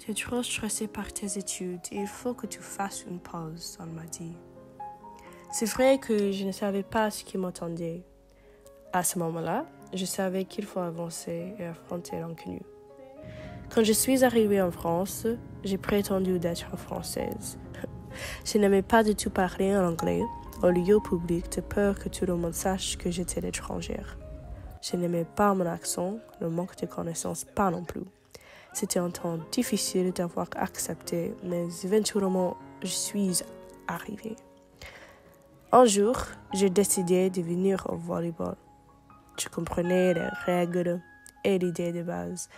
Tu es trop stressé par tes études et il faut que tu fasses une pause, on m'a dit. C'est vrai que je ne savais pas ce qui m'attendait. À ce moment-là, je savais qu'il faut avancer et affronter l'inconnu. Quand je suis arrivée en France, j'ai prétendu d'être française. Je n'aimais pas du tout parler en anglais au lieu public de peur que tout le monde sache que j'étais étrangère. Je n'aimais pas mon accent, le manque de connaissances pas non plus. C'était un temps difficile d'avoir accepté, mais éventuellement, je suis arrivée. Un jour, j'ai décidé de venir au volleyball. Je comprenais les règles et l'idée de base.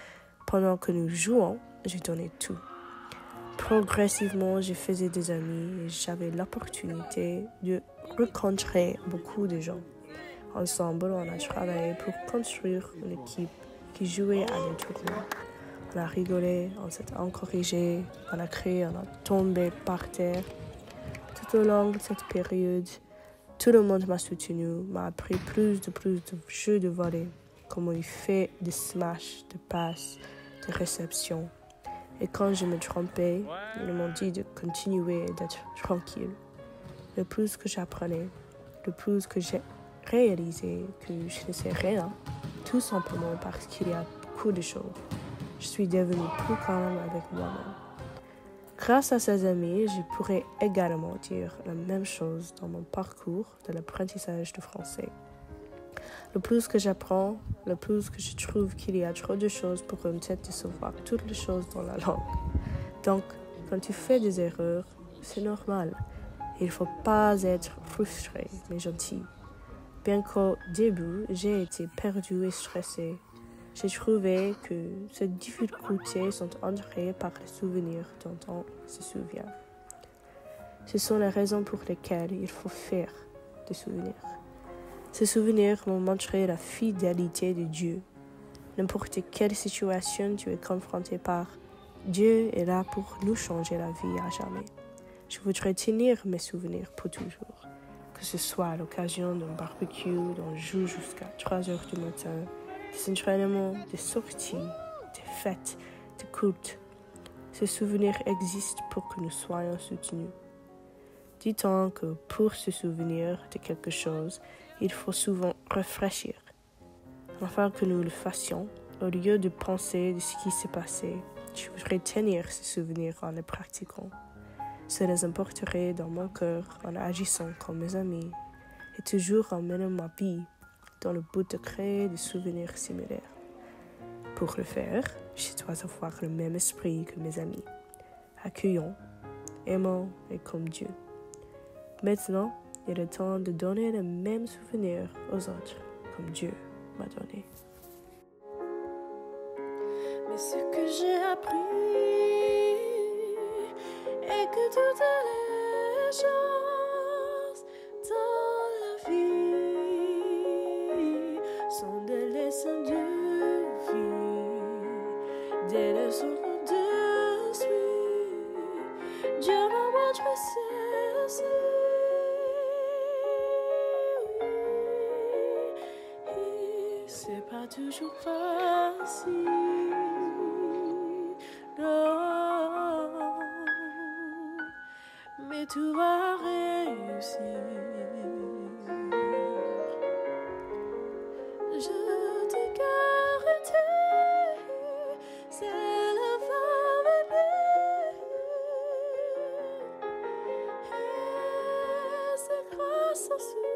Pendant que nous jouons, je donnais tout. Progressivement, je faisais des amis et j'avais l'opportunité de rencontrer beaucoup de gens. Ensemble, on a travaillé pour construire une équipe qui jouait à des tournois. On a rigolé, on s'est encouragé, on a crié, on a tombé par terre. Tout au long de cette période, tout le monde m'a soutenu, m'a appris plus de jeux de volley, comment il fait des smash, de passes, de réception. Et quand je me trompais, ils m'ont dit de continuer et d'être tranquille. Le plus que j'apprenais, le plus que j'ai réalisé que je ne sais rien, tout simplement parce qu'il y a beaucoup de choses. Je suis devenue plus calme avec moi-même. Grâce à ces amis, je pourrais également dire la même chose dans mon parcours de l'apprentissage du français. Le plus que j'apprends, le plus que je trouve qu'il y a trop de choses pour une tête de savoir toutes les choses dans la langue. Donc, quand tu fais des erreurs, c'est normal. Il ne faut pas être frustré, mais gentil. Bien qu'au début, j'ai été perdue et stressée, j'ai trouvé que ces difficultés sont entrées par les souvenirs dont on se souvient. Ce sont les raisons pour lesquelles il faut faire des souvenirs. Ces souvenirs m'ont montré la fidélité de Dieu. N'importe quelle situation tu es confronté par, Dieu est là pour nous changer la vie à jamais. Je voudrais tenir mes souvenirs pour toujours, que ce soit à l'occasion d'un barbecue, d'un jour jusqu'à 3 heures du matin, des entraînements, des sorties, des fêtes, des cultes. Ces souvenirs existent pour que nous soyons soutenus. Dit-on que pour se souvenir de quelque chose, il faut souvent réfléchir. Afin que nous le fassions, au lieu de penser de ce qui s'est passé, je voudrais tenir ces souvenirs en les pratiquant. Cela importerait dans mon cœur en agissant comme mes amis et toujours en menant ma vie dans le but de créer des souvenirs similaires. Pour le faire, je dois avoir le même esprit que mes amis, accueillant, aimant et comme Dieu. Maintenant, il est le temps de donner les mêmes souvenirs aux autres comme Dieu m'a donné. Mais ce que j'ai appris est que toutes les choses dans la vie sont des leçons de vie, des leçons de suite. Dieu m'a montré ceci. C'est pas toujours facile, non, mais tout va réussir. Je te garantis, c'est la famille, et c'est grâce à ce